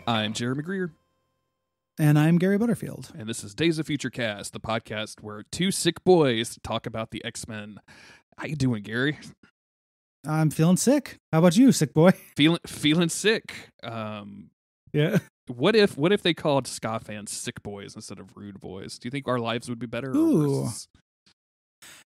I'm Jeremy Greer. And I'm Gary Butterfield. And this is Days of Future Cast, the podcast where two sick boys talk about the X-Men. How you doing, Gary? I'm feeling sick. How about you, sick boy? Feeling sick. Yeah. What if they called ska fans sick boys instead of rude boys? Do you think our lives would be better or worse?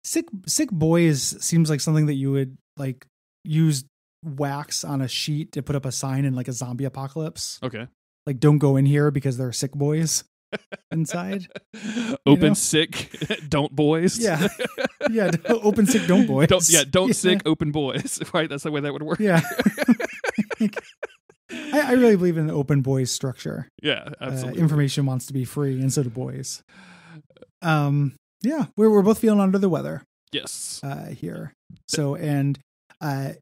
Sick boys seems like something that you would like use wax on a sheet to put up a sign in like a zombie apocalypse. Okay. Like, don't go in here because there are sick boys inside. Open sick, don't boys. Yeah. Yeah. Open sick, don't boys. Don't sick, open boys. Right? That's the way that would work. Yeah. I really believe in the open boys structure. Yeah, absolutely. Information wants to be free, and so do boys. Yeah, we're both feeling under the weather. Yes. Here. So, and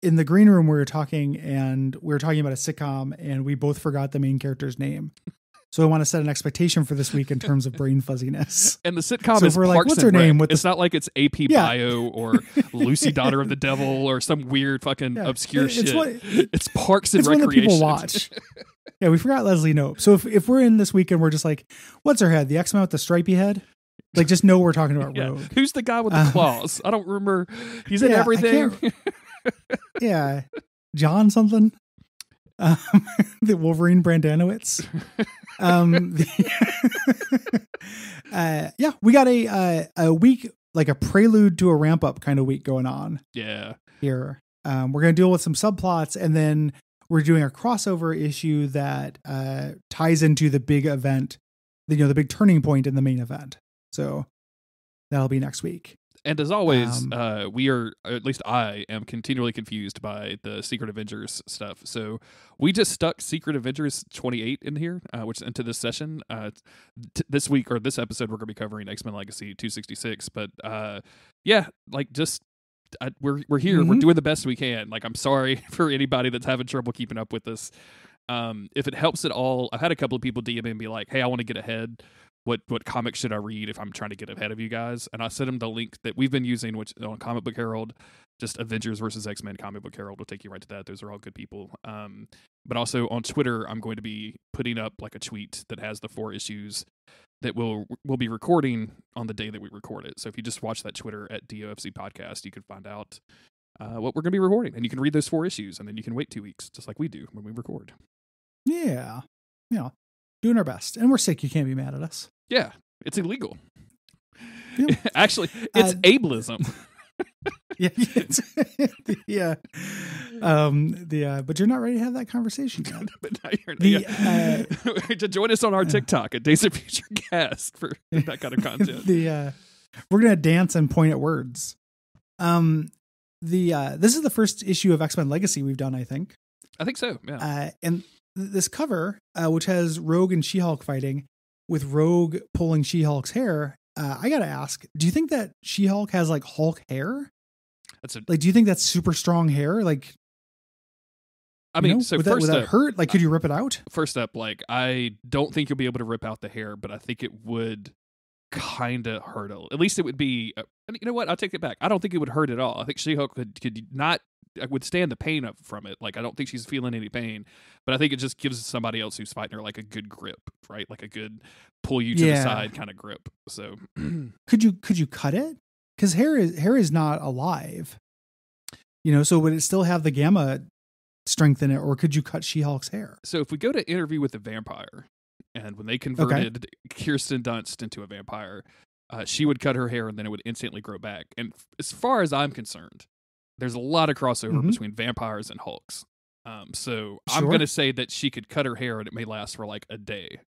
in the green room, we were talking about a sitcom, and we both forgot the main character's name. So I want to set an expectation for this week in terms of brain fuzziness. And the sitcom is Parks like, what's her and name? Rec. It's not like it's AP Bio or Lucy Daughter of the Devil or some weird fucking obscure shit. It's Parks and Recreation. One that people watch. Yeah, we forgot Leslie Knope. So if we're in this week and we're just like, what's her head? The X-Men with the stripy head? Like, just know we're talking about Rogue. Who's the guy with the claws? I don't remember. He's in everything. Yeah. John something. The Wolverine Brandanowitz. We got a week, like a prelude to a ramp up kind of week going on. Yeah. Here. We're going to deal with some subplots, and then we're doing a crossover issue that ties into the big event, the big turning point in the main event. So that'll be next week. And as always, we are, at least I am continually confused by the Secret Avengers stuff. So we just stuck Secret Avengers 28 in here, which into this session. This week, or this episode, we're going to be covering X-Men Legacy 266. But we're here. Mm-hmm. We're doing the best we can. Like, I'm sorry for anybody that's having trouble keeping up with this. If it helps at all, I've had a couple of people DM me and be like, hey, I want to get ahead. What comics should I read if I'm trying to get ahead of you guys? And I sent them the link that we've been using, which on Comic Book Herald, just Avengers versus X-Men Comic Book Herald will take you right to that. Those are all good people. But also on Twitter, I'm going to be putting up like a tweet that has the 4 issues that we'll be recording on the day that we record it. So if you just watch that Twitter at DOFC Podcast, you can find out what we're going to be recording, and you can read those 4 issues, and then you can wait 2 weeks, just like we do when we record. Yeah. Doing our best. And we're sick. You can't be mad at us. Yeah, it's illegal. Yep. Actually, it's ableism. But you're not ready to have that conversation yet. But now you're to join us on our TikTok at Days of Future Cast for that kind of content. We're gonna dance and point at words. This is the first issue of X-Men Legacy we've done, I think. I think so. Yeah. And this cover, which has Rogue and She-Hulk fighting, with Rogue pulling She-Hulk's hair, I gotta ask, do you think that She-Hulk has like Hulk hair? Do you think that's super strong hair? Like, I mean, so would first that hurt? Like, could you rip it out? First up, like, I don't think you'll be able to rip out the hair, but I think it would kind of hurt at least it would be. You know what? I'll take it back. I don't think it would hurt at all. I think She-Hulk could not withstand the pain from it. Like, I don't think she's feeling any pain, but I think it just gives somebody else who's fighting her like a good grip, right? Like a good pull you to the side kind of grip. So could you cut it? Because hair is not alive, so would it still have the gamma strength in it, or could you cut She-Hulk's hair? So if we go to Interview with the Vampire, and when they converted Kirsten Dunst into a vampire, she would cut her hair and then it would instantly grow back. And as far as I'm concerned, there's a lot of crossover between vampires and Hulks. So I'm going to say that she could cut her hair and it may last for like a day.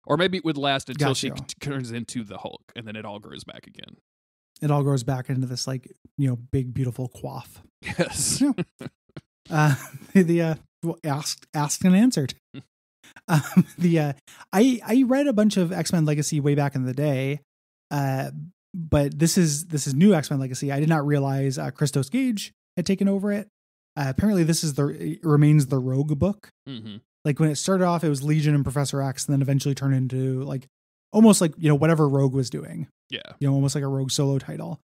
Or maybe it would last until she turns into the Hulk and then it all grows back again. It all grows back into this like, big, beautiful coif. Yes. Asked and answered. I read a bunch of X-Men Legacy way back in the day. But this is new X-Men Legacy. I did not realize Christos Gage had taken over it. Apparently this remains the Rogue book. Mm-hmm. Like when it started off, it was Legion and Professor X, and then eventually turned into like almost like, whatever Rogue was doing. Yeah. Almost like a Rogue solo title.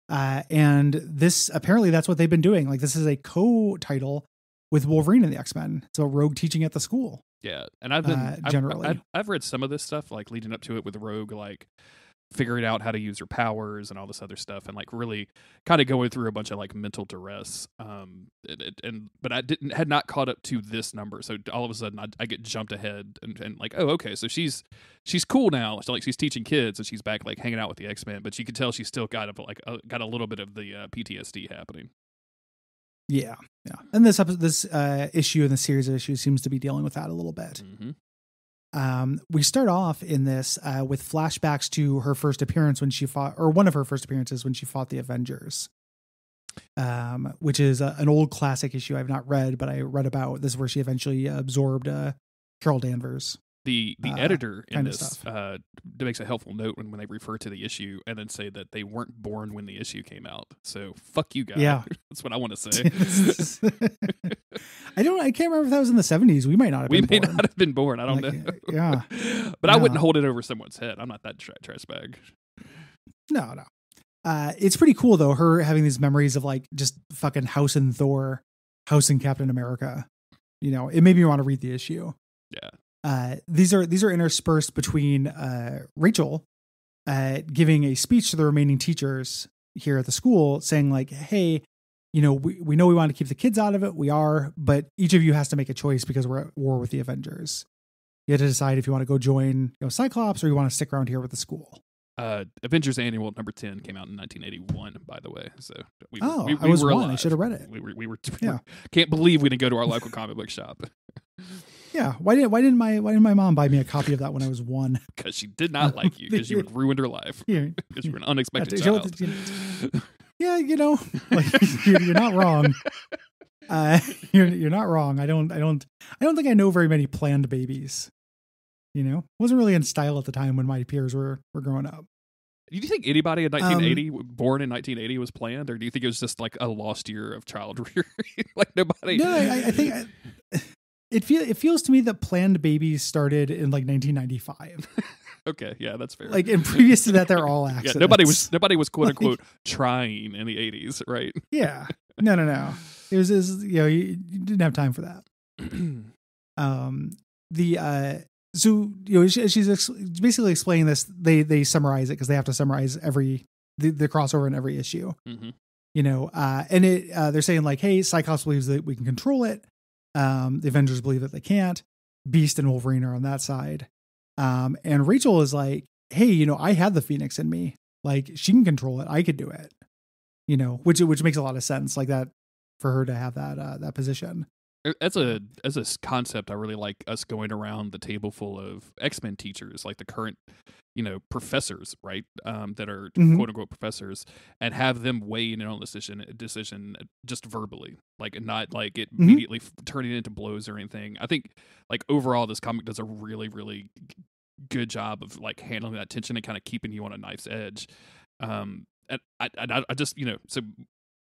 And this, apparently that's what they've been doing. Like this is a co-title with Wolverine and the X-Men. So Rogue teaching at the school. Yeah, and I've been generally. I've read some of this stuff like leading up to it with Rogue, like figuring out how to use her powers and all this other stuff, and like really kind of going through a bunch of like mental duress. But I had not caught up to this number, so all of a sudden I get jumped ahead and like, oh, okay, so she's cool now. So like she's teaching kids and she's back like hanging out with the X-Men, but you can tell she's still got a little bit of the PTSD happening. Yeah. And this issue in the series of issues seems to be dealing with that a little bit. Mm-hmm. We start off in this with flashbacks to her first appearance when she fought, or one of her first appearances when she fought the Avengers, which is an old classic issue I've not read, but I read about. This is where she eventually absorbed Carol Danvers. The editor in this makes a helpful note when they refer to the issue and then say that they weren't born when the issue came out. So fuck you guys. Yeah. That's what I want to say. I can't remember if that was in the 70s. We might not have been born. We may not have been born. I don't know. Yeah. But I wouldn't hold it over someone's head. I'm not that trash bag. No. It's pretty cool though, her having these memories of like just fucking House and Thor, House and Captain America. You know, it made me want to read the issue. Yeah. These are interspersed between Rachel giving a speech to the remaining teachers here at the school saying like, hey, you know, we know we want to keep the kids out of it. We are, but each of you has to make a choice because we're at war with the Avengers. You have to decide if you want to go join, Cyclops, or you want to stick around here with the school. Avengers Annual number 10 came out in 1981, by the way. So I was one. Alive. I should have read it. We were can't believe we didn't go to our local comic book shop. Yeah, why didn't my mom buy me a copy of that when I was 1? Because she did not like you. Because you had ruined her life. Because you were an unexpected child. Yeah, you're not wrong. You're not wrong. I don't think I know very many planned babies. Wasn't really in style at the time when my peers were growing up. Do you think anybody in 1980, born in 1980, was planned, or do you think it was just like a lost year of child rearing? Like nobody. No, I think. It feels to me that planned babies started in like 1995. Okay, yeah, that's fair. Like, and previous to that, they're all accidents. Yeah, nobody was quote unquote trying in the 80s, right? Yeah, no. It was you didn't have time for that. She's basically explaining this. They summarize it because they have to summarize the crossover in every issue. Mm-hmm. They're saying like, hey, Cyclops believes that we can control it. The Avengers believe that they can't. Beast and Wolverine are on that side. And Rachel is like, hey, I had the Phoenix in me. Like, she can control it. I could do it. Which makes a lot of sense, like that, for her to have that position. As a concept, I really like us going around the table full of X-Men teachers, like the current, professors, right? That are quote unquote professors, and have them weigh in on the decision just verbally, like not like it immediately turning into blows or anything. I think like overall, this comic does a really, really good job of like handling that tension and kind of keeping you on a knife's edge. And I just, so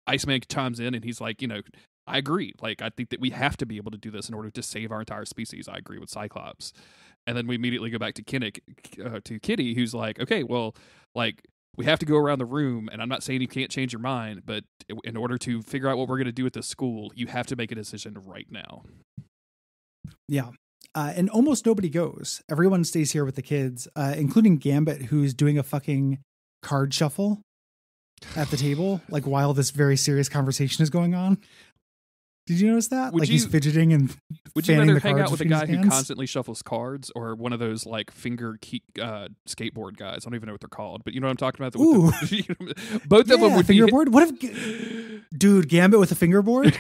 Iceman chimes in and he's like, I agree. Like, I think that we have to be able to do this in order to save our entire species. I agree with Cyclops. And then we immediately go back to Kitty, who's like, okay, well, like, we have to go around the room, and I'm not saying you can't change your mind, but in order to figure out what we're going to do at this school, you have to make a decision right now. Yeah. And almost nobody goes. Everyone stays here with the kids, including Gambit, who's doing a fucking card shuffle at the table, like while this very serious conversation is going on. Did you notice that? He's fidgeting and would you rather hang out with a guy who constantly shuffles cards, or one of those like finger skateboard guys? I don't even know what they're called, but you know what I'm talking about. Both of them would fingerboard. What if, dude, Gambit with a fingerboard?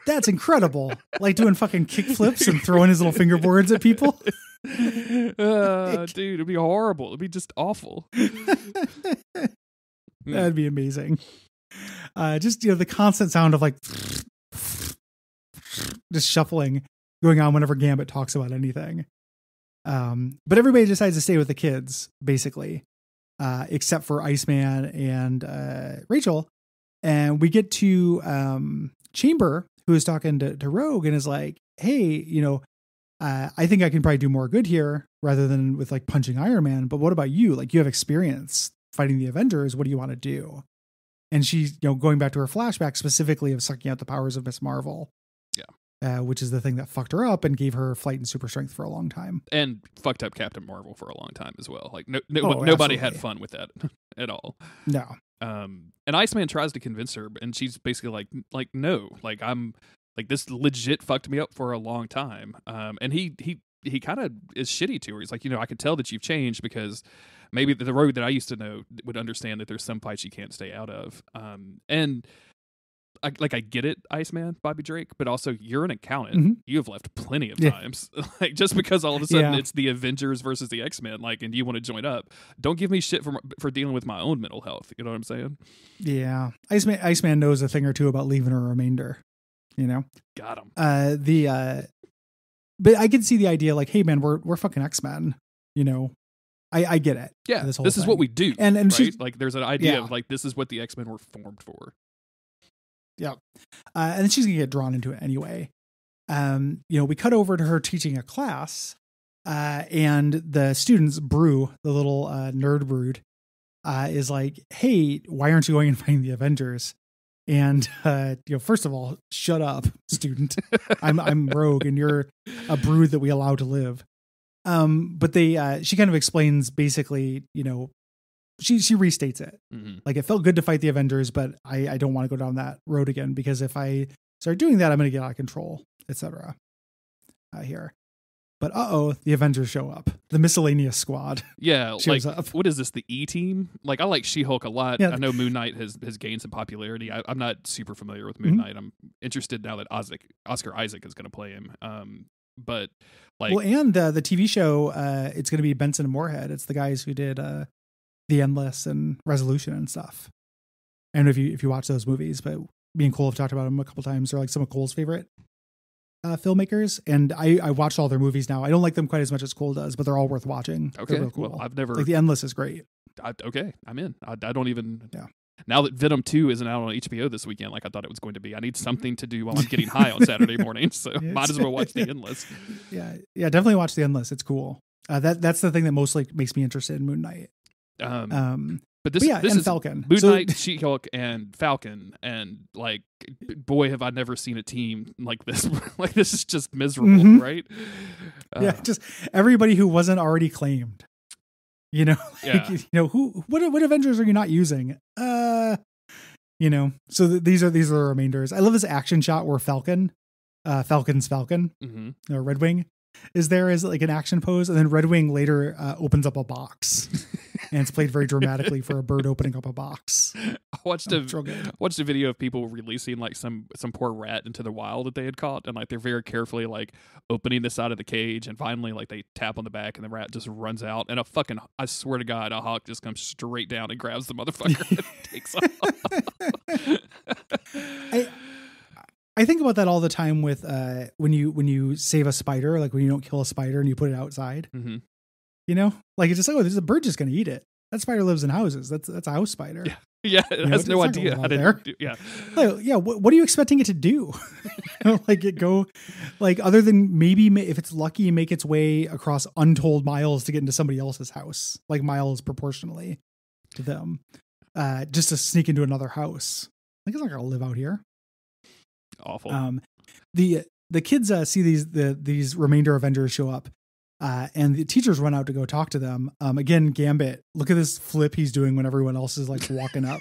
That's incredible. Like doing fucking kick flips and throwing his little fingerboards at people. Dude, it'd be horrible. It'd be just awful. That'd be amazing. Just the constant sound of like just shuffling going on whenever Gambit talks about anything. But everybody decides to stay with the kids, basically, except for Iceman and Rachel. And we get to Chamber, who is talking to Rogue and is like, hey, I think I can probably do more good here rather than with like punching Iron Man. But what about you? Like, you have experience fighting the Avengers. What do you want to do? And she's, going back to her flashback specifically of sucking out the powers of Miss Marvel. Yeah. which is the thing that fucked her up and gave her flight and super strength for a long time. And fucked up Captain Marvel for a long time as well. Like nobody absolutely. had fun with that at all. No. And Iceman tries to convince her, and she's basically like no, like I'm like this legit fucked me up for a long time. And he kind of is shitty to her. He's like, I can tell that you've changed because maybe the Rogue that I used to know would understand that there's some fights you can't stay out of. And I get it, Iceman, Bobby Drake, but also you're an accountant. Mm-hmm. You have left plenty of times. Like just because all of a sudden it's the Avengers versus the X-Men, and you want to join up, don't give me shit for dealing with my own mental health. You know what I'm saying? Yeah, Iceman knows a thing or two about leaving a remainder. Got him. But I can see the idea, like, hey man, we're fucking X-Men. I get it. Yeah, this is what we do, and right? she's, like there's an idea of like this is what the X-Men were formed for. Yeah. And then she's going to get drawn into it anyway. We cut over to her teaching a class, and the students, Brew, the little nerd brood, is like, hey, why aren't you going and fighting the Avengers? And, first of all, shut up, student. I'm Rogue and you're a brood that we allow to live. But she kind of explains basically, she restates it. Mm-hmm. Like it felt good to fight the Avengers, but I don't want to go down that road again because if I start doing that, I'm going to get out of control, etc. Here. But the Avengers show up. The miscellaneous squad. Yeah, shows up. What is this? The E-Team? Like I like She-Hulk a lot. Yeah. I know Moon Knight has gained some popularity. I'm not super familiar with Moon Knight. I'm interested now that Oscar Isaac is going to play him. But like, well, and the TV show, it's going to be Benson and Moorhead. It's the guys who did The Endless and Resolution and stuff. And if you watch those movies, but me and Cole have talked about them a couple times. They're like some of Cole's favorite filmmakers, and I watched all their movies now. I don't like them quite as much as Cole does, but they're all worth watching. Okay, they're real cool. Well, I've never The Endless is great. Okay, I'm in. I don't even. Yeah. Now that Venom 2 isn't out on HBO this weekend, like I thought it was going to be, I need something to do while I'm getting high on Saturday morning. So might as well watch The Endless. Yeah, definitely watch The Endless. It's cool. That's the thing that most makes me interested in Moon Knight. But this is Falcon. Moon Knight, She-Hulk, and Falcon, and like, boy, have I never seen a team like this. Like this is just miserable, right? Just everybody who wasn't already claimed. What Avengers are you not using? So these are the remainders. I love this action shot where Falcon's Falcon, Red Wing, is there as like an action pose, and then Red Wing later opens up a box, and it's played very dramatically for a bird opening up a box. I watched a video of people releasing like some poor rat into the wild that they had caught, and like they're very carefully like opening the side of the cage, and finally like they tap on the back, and the rat just runs out, and I swear to God, a hawk just comes straight down and grabs the motherfucker and takes off. I think about that all the time with when you save a spider, like when you don't kill a spider and you put it outside. Mm-hmm. Like it's just there's a bird just going to eat it. That spider lives in houses. That's a house spider. Yeah, it has no idea how to do. Yeah, what are you expecting it to do? Like it go, like other than maybe if it's lucky, make its way across untold miles to get into somebody else's house, like miles proportionally to them, just to sneak into another house. Like it's not going to live out here. Awful. The kids see these remainder Avengers show up, and the teachers run out to go talk to them. Again, Gambit, look at this flip he's doing when everyone else is like walking up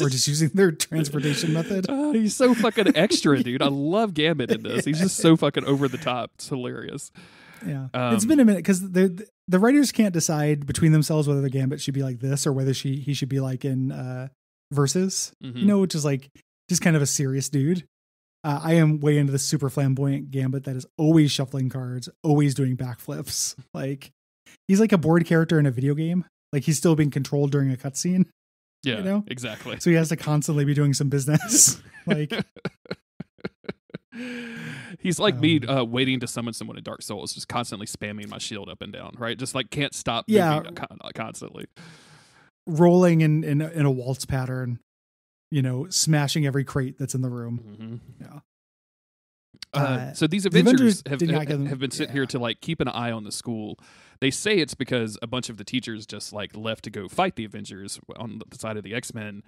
or just using their transportation method. He's so fucking extra, dude. I love Gambit in this. He's just so fucking over the top. It's hilarious. Yeah, it's been a minute because the writers can't decide between themselves whether the Gambit should be like this or whether he should be like in Versus, which is like just kind of a serious dude. I am way into the super flamboyant Gambit that is always shuffling cards, always doing backflips. Like he's like a board character in a video game. Like he's still being controlled during a cutscene. Yeah, exactly. So he has to constantly be doing some business. Like he's like me waiting to summon someone in Dark Souls, just constantly spamming my shield up and down, right? Just like can't stop moving constantly. Rolling in a waltz pattern. Smashing every crate that's in the room. So these Avengers have been sitting here to like keep an eye on the school. They say it's because a bunch of the teachers just like left to go fight the Avengers on the side of the X-Men.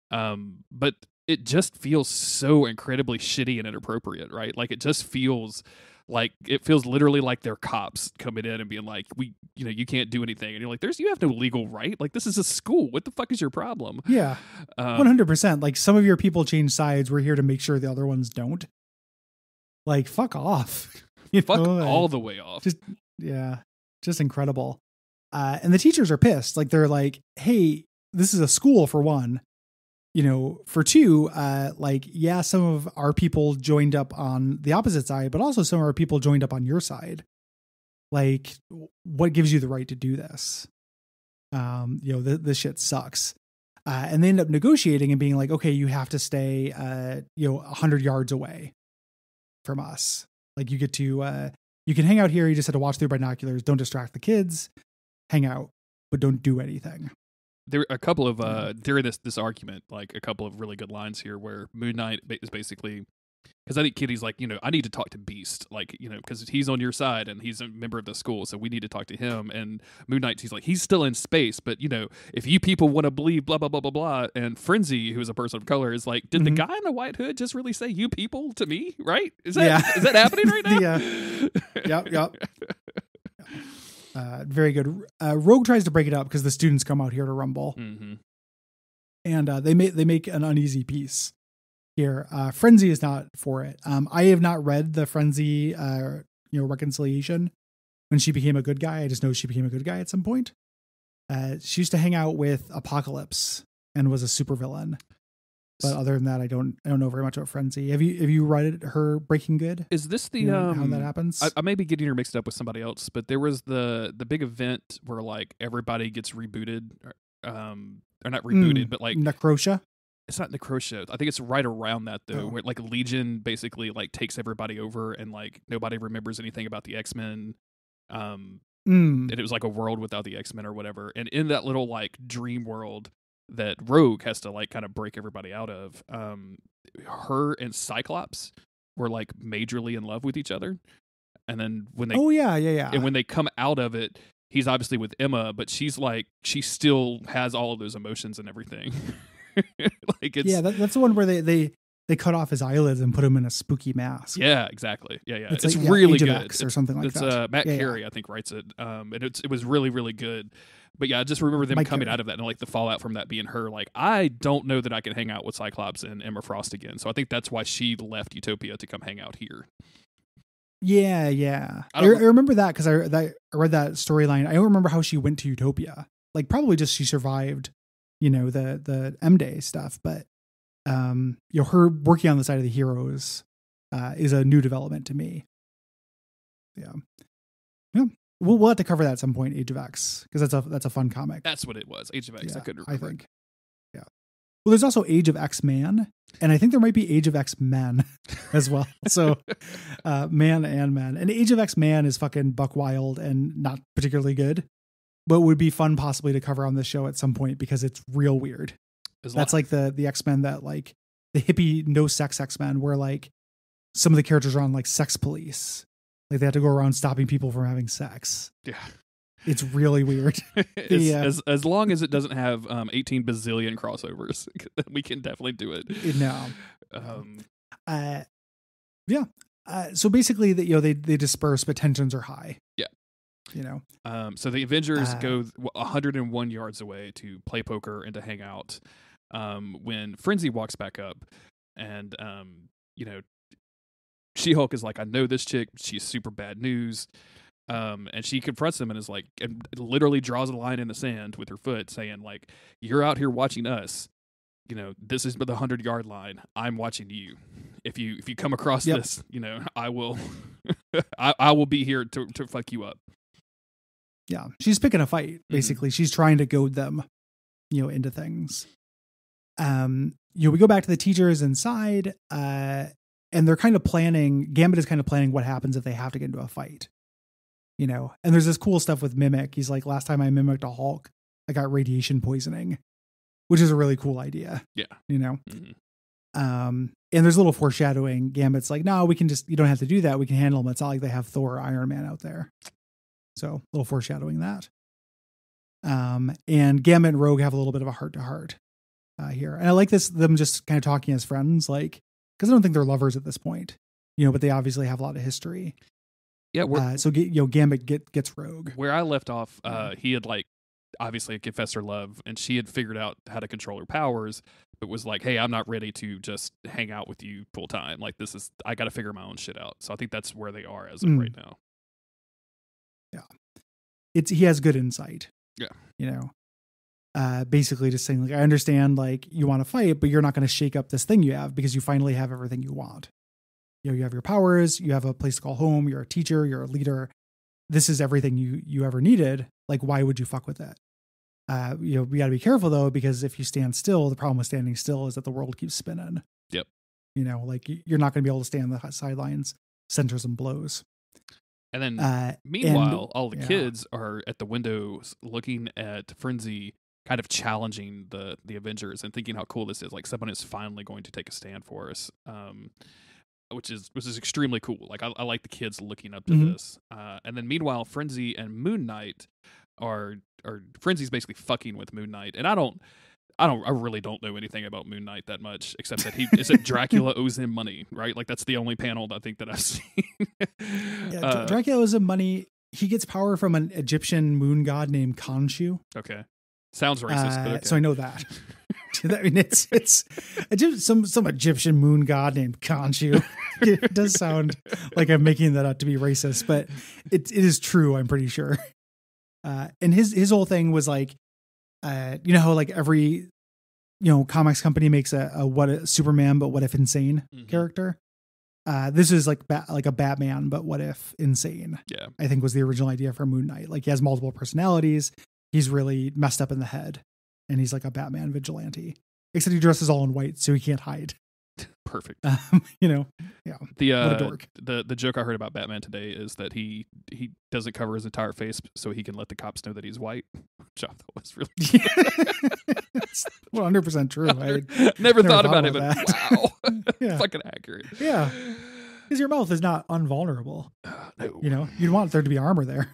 But it just feels so incredibly shitty and inappropriate, right? Like it just feels literally like they're cops coming in and being like, you can't do anything, and you're like, you have no legal right. Like, this is a school. What the fuck is your problem? Yeah, 100%. Like, some of your people change sides. We're here to make sure the other ones don't. Like, fuck off. Fuck all the way off. Just incredible. And the teachers are pissed. Like, they're like, hey, this is a school for one. For two, some of our people joined up on the opposite side, but also some of our people joined up on your side. Like, what gives you the right to do this? This shit sucks. And they end up negotiating and being like, okay, you have to stay, 100 yards away from us. Like, you get to, you can hang out here. You just have to watch through binoculars. Don't distract the kids. Hang out, but don't do anything. There are a couple of during this argument, like a couple of really good lines here where Moon Knight is basically, because I think Kitty's like, I need to talk to Beast, like, because he's on your side and he's a member of the school, so we need to talk to him. And Moon Knight, he's like, he's still in space, but if you people want to believe blah blah blah blah blah. And Frenzy, who is a person of color, is like, did the guy in the white hood just really say "you people" to me? Right? Is that happening right now? Yep. Very good. Rogue tries to break it up because the students come out here to rumble, and they make an uneasy peace here. Frenzy is not for it. I have not read the Frenzy, reconciliation when she became a good guy. I just know she became a good guy at some point. She used to hang out with Apocalypse and was a supervillain. But other than that, I don't know very much about Frenzy. Have you read her Breaking Good? Is this the how that happens? I may be getting her mixed up with somebody else, but there was the big event where like everybody gets rebooted, or not rebooted, but like Necrotia. It's not Necrotia. I think it's right around that though, where like Legion basically like takes everybody over and like nobody remembers anything about the X-Men. And it was like a world without the X-Men or whatever. And in that little like dream world that Rogue has to like kind of break everybody out of, her and Cyclops were like majorly in love with each other. And then when they and when they come out of it, he's obviously with Emma, but she's like, she still has all of those emotions and everything. Like it's that's the one where they cut off his eyelids and put him in a spooky mask. Yeah, exactly. Yeah. It's like, really Age of good. X or something like that. It's Matt Carey, I think, writes it. And it was really, really good. But yeah, I just remember them coming out of that and like the fallout from that being her like, I don't know that I can hang out with Cyclops and Emma Frost again. So I think that's why she left Utopia to come hang out here. Yeah. I remember that because I read that storyline. I don't remember how she went to Utopia. Like probably just she survived, the M-Day stuff. But her working on the side of the heroes is a new development to me. Yeah. We'll have to cover that at some point, Age of X, because that's a fun comic. That's what it was, Age of X. Yeah, I couldn't remember. I think. Yeah. Well, there's also Age of X-Man, and I think there might be Age of X-Men as well. So, man and men. And Age of X-Man is fucking buck wild and not particularly good, but would be fun possibly to cover on this show at some point because it's real weird. That's like the X-Men that like the hippie no sex X-Men, where like some of the characters are on like sex police. Like they have to go around stopping people from having sex. Yeah. It's really weird. As long as it doesn't have 18 bazillion crossovers, we can definitely do it. No. So basically they disperse, but tensions are high. Yeah. So the Avengers go 101 yards away to play poker and to hang out. When Frenzy walks back up and, She-Hulk is like, I know this chick. She's super bad news. And she confronts him and is like, and literally draws a line in the sand with her foot saying like, you're out here watching us. This is the 100-yard line. I'm watching you. If you come across this, I will, I will be here to fuck you up. Yeah. She's picking a fight. Basically. She's trying to goad them, into things. We go back to the teachers inside, and they're kind of planning, Gambit is kind of planning what happens if they have to get into a fight, and there's this cool stuff with Mimic. He's like, last time I mimicked a Hulk, I got radiation poisoning, which is a really cool idea. Yeah. And there's a little foreshadowing. Gambit's like, no, you don't have to do that. We can handle them. It's not like they have Thor or Iron Man out there. So a little foreshadowing that. And Gambit and Rogue have a little bit of a heart to heart. here. And I like them just kind of talking as friends, like, because I don't think they're lovers at this point, but they obviously have a lot of history. Yeah. So Gambit gets Rogue. Where I left off, he had like obviously confessed her love, and she had figured out how to control her powers, but was like, "Hey, I'm not ready to just hang out with you full time. Like I got to figure my own shit out." So I think that's where they are as of right now. Yeah, he has good insight. Yeah, basically just saying like, I understand like you want to fight, but you're not going to shake up this thing you have because you finally have everything you want. You have your powers, you have a place to call home, you're a teacher, you're a leader. This is everything you ever needed. Like, why would you fuck with it? We got to be careful though, because if you stand still, the problem with standing still is that the world keeps spinning. Yep. Like you're not going to be able to stay on the sidelines, centers and blows. And then meanwhile, all the kids are at the windows looking at Frenzy, kind of challenging the Avengers and thinking how cool this is. Like someone is finally going to take a stand for us. Which is extremely cool. Like I like the kids looking up to this. And then meanwhile, Frenzy and Moon Knight are Frenzy's basically fucking with Moon Knight. And I really don't know anything about Moon Knight that much, except that Dracula owes him money, right? Like that's the only panel I think that I've seen. Dracula owes him money. He gets power from an Egyptian moon god named Khonshu. Okay. Sounds racist, but okay. So I know that. I mean, it's some Egyptian moon god named Khonshu. It does sound like I'm making that up to be racist, but it is true. I'm pretty sure. And his whole thing was like, how like every comics company makes a what if Superman, but what if insane character. This is like a Batman, but what if insane? Yeah, I think was the original idea for Moon Knight. Like he has multiple personalities. He's really messed up in the head, and he's like a Batman vigilante. Except he dresses all in white, so he can't hide. Perfect. Yeah. What a dork. The joke I heard about Batman today is that he doesn't cover his entire face so he can let the cops know that he's white. Which I thought was really 100% true. I never thought about it, but wow, yeah. Fucking accurate. Yeah, because your mouth is not unvulnerable. No. You'd want there to be armor there.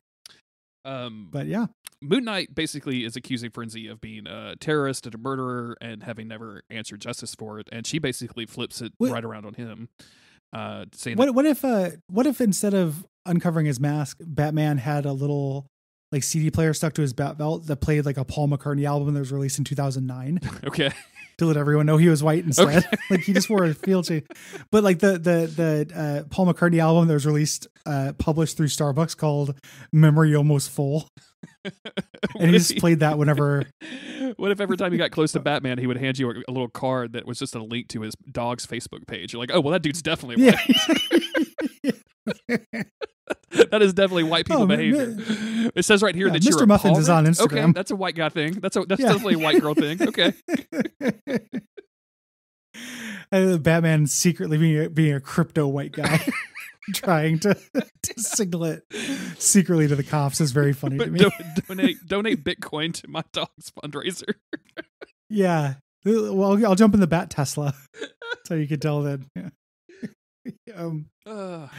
But yeah, Moon Knight basically is accusing Frenzy of being a terrorist and a murderer and having never answered justice for it, and she basically flips it right around on him, saying, "What if instead of uncovering his mask, Batman had a little like CD player stuck to his bat belt that played like a Paul McCartney album that was released in 2009?" Okay. To let everyone know he was white instead. Okay. Like he just wore a field change. But like the Paul McCartney album that was released, published through Starbucks called Memory Almost Full. And he just played that whenever. What if every time you got close to Batman, he would hand you a little card that was just a link to his dog's Facebook page? You're like, oh, well, that dude's definitely white. That is definitely white people behavior. It says right here that Mr. you're Muffins is on Instagram. Okay, that's a white guy thing. That's definitely a white girl thing. Okay. Batman secretly being a crypto white guy, trying to signal it secretly to the cops is very funny to me. Donate Bitcoin to my dog's fundraiser. Yeah. Well, I'll jump in the Bat Tesla, so you can tell that. Yeah.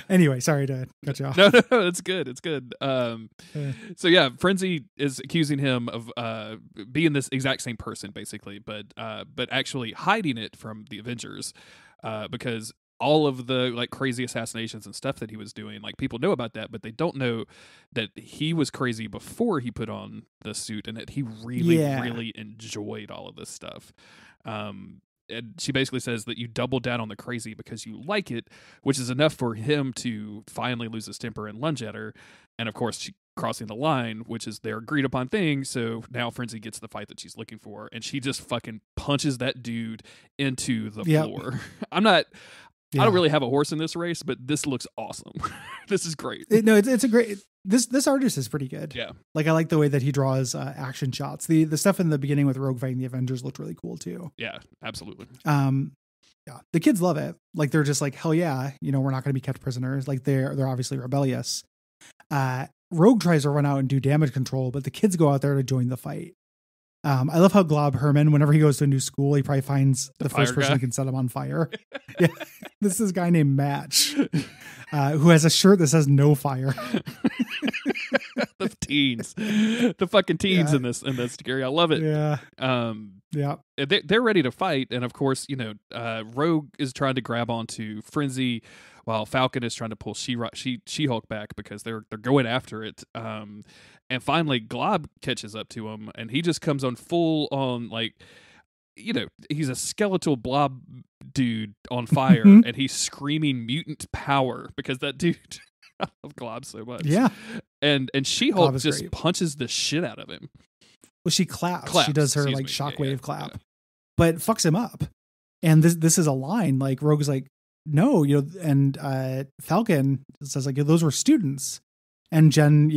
Anyway, sorry to cut you off. No, it's good. It's good. So yeah, Frenzy is accusing him of being this exact same person, basically, but actually hiding it from the Avengers, because all of the like crazy assassinations and stuff that he was doing, like people know about that, but they don't know that he was crazy before he put on the suit, and that he really enjoyed all of this stuff. And she basically says that you double down on the crazy because you like it, which is enough for him to finally lose his temper and lunge at her. And of course, she crossing the line, which is their agreed upon thing. So now Frenzy gets the fight that she's looking for, and she just fucking punches that dude into the floor. I don't really have a horse in this race, but this looks awesome. This is great. It's a great. This artist is pretty good. Yeah. Like I like the way that he draws action shots. The stuff in the beginning with Rogue fighting the Avengers looked really cool too. Yeah, absolutely. Yeah. The kids love it. Like they're just like, hell yeah, we're not going to be kept prisoners. Like they're obviously rebellious. Rogue tries to run out and do damage control, but the kids go out there to join the fight. I love how Glob Herman, whenever he goes to a new school, he probably finds the first person who can set him on fire. Yeah. This is a guy named Match, who has a shirt that says no fire. The fucking teens in this, Gary. I love it. Yeah. Yeah. They're ready to fight, and of course, Rogue is trying to grab onto Frenzy, while Falcon is trying to pull She-Hulk back because they're going after it. And finally, Glob catches up to him, and he just comes on full on he's a skeletal blob dude on fire, and he's screaming mutant power because that dude. I love Glob so much. Yeah, and She-Hulk just great. punches the shit out of him. Well, she claps. She does her shockwave clap, yeah. but fucks him up. And this is a line like Rogue is like, no, and Falcon says like, those were students, and Jen,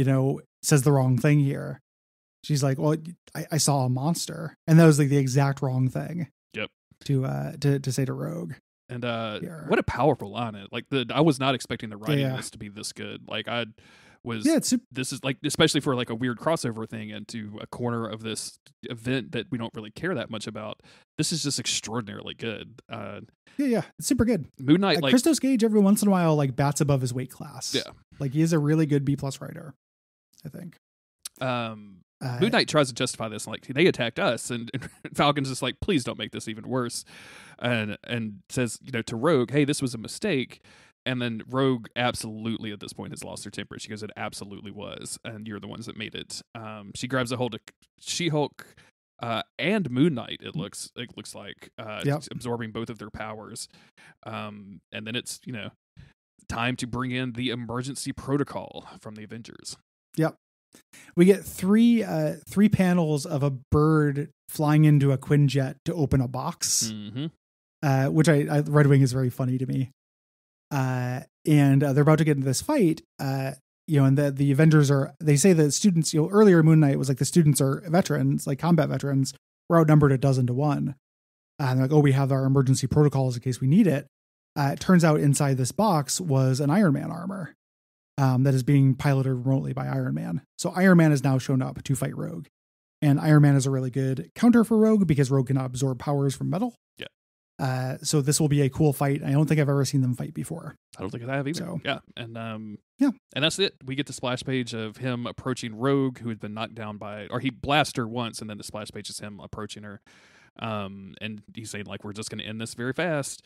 says the wrong thing here. She's like, well, I saw a monster, and that was like the exact wrong thing. Yep. To say to Rogue. And what a powerful line! I was not expecting the writing of this to be this good. Like I was. Yeah, this is like, especially for like a weird crossover thing into a corner of this event that we don't really care that much about. This is just extraordinarily good. Yeah, it's super good. Moon Knight, Christos Gage, every once in a while, like bats above his weight class. Yeah, like he is a really good B+ writer, I think. Moon Knight tries to justify this, like they attacked us, and Falcon's just like, please don't make this even worse, and says to Rogue, hey, this was a mistake. And then Rogue absolutely at this point has lost her temper. She goes, it absolutely was, and you're the ones that made it. She grabs a hold of She-Hulk and Moon Knight. It looks like absorbing both of their powers, and then it's time to bring in the emergency protocol from the Avengers. Yep. We get three panels of a bird flying into a Quinjet to open a box, which Red Wing is very funny to me. And they're about to get into this fight, and the Avengers they say the students, earlier Moon Knight was like the students are veterans, like combat veterans, we're outnumbered 12 to 1. And they're like, oh, we have our emergency protocols in case we need it. It turns out inside this box was an Iron Man armor that is being piloted remotely by Iron Man. So Iron Man has now shown up to fight Rogue. And Iron Man is a really good counter for Rogue because Rogue cannot absorb powers from metal. Yeah. So this will be a cool fight. I don't think I've ever seen them fight before. I don't think I have either. So, yeah. And and that's it. We get the splash page of him approaching Rogue, who had been knocked down or he blasted her once, and then the splash page is him approaching her. And he's saying like, we're just going to end this very fast.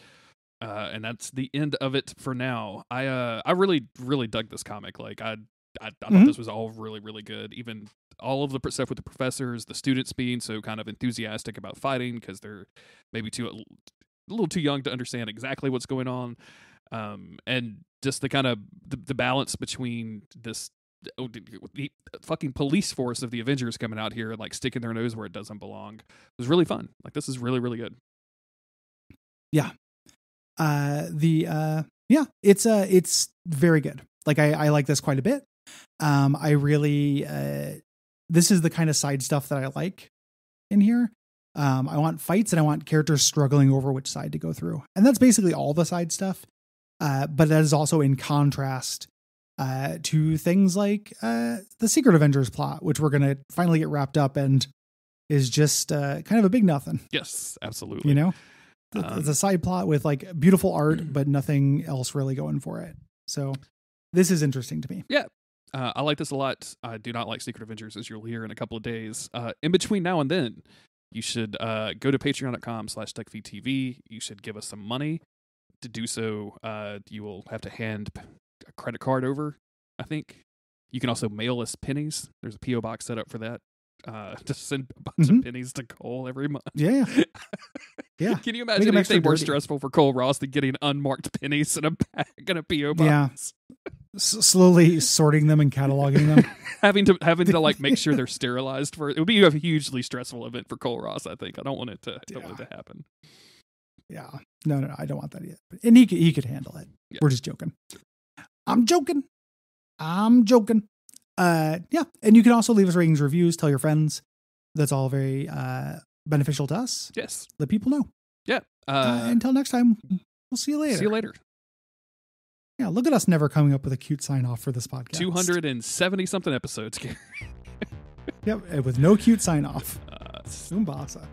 And that's the end of it for now. I really, really dug this comic. Like I thought this was all really, really good. Even all of the stuff with the professors, the students being so kind of enthusiastic about fighting because they're maybe a little too young to understand exactly what's going on. And just the kind of the balance between the fucking police force of the Avengers coming out here and like sticking their nose where it doesn't belong. It was really fun. Like this is really, really good. Yeah. It's very good. Like I like this quite a bit. I really, this is the kind of side stuff that I like in here. I want fights and I want characters struggling over which side to go through. And that's basically all the side stuff. But that is also in contrast, to things like, the Secret Avengers plot, which we're going to finally get wrapped up and is just, kind of a big nothing. Yes, absolutely. It's a side plot with like beautiful art, but nothing else really going for it. So this is interesting to me. Yeah. I like this a lot. I do not like Secret Avengers, as you'll hear in a couple of days. In between now and then, you should go to patreon.com/Duckfeed.tv. You should give us some money. To do so, you will have to hand a credit card over, I think. You can also mail us pennies. There's a P.O. box set up for that. To send a bunch of pennies to Cole every month. Yeah. Yeah. Can you imagine anything more stressful for Cole Ross than getting unmarked pennies in a bag in a P.O. box? Yeah. Slowly sorting them and cataloging them. having to like make sure they're sterilized it would be a hugely stressful event for Cole Ross, I think. I don't want it to happen. Yeah. No, I don't want that yet. And he could handle it. Yeah. We're just joking. I'm joking. Yeah. And you can also leave us ratings, reviews, tell your friends. That's all very beneficial to us. Yes. Let people know. Yeah. Until next time, we'll see you later. See you later. Yeah. Look at us never coming up with a cute sign off for this podcast. 270 something episodes, Gary. Yep. With no cute sign off. Umbasa.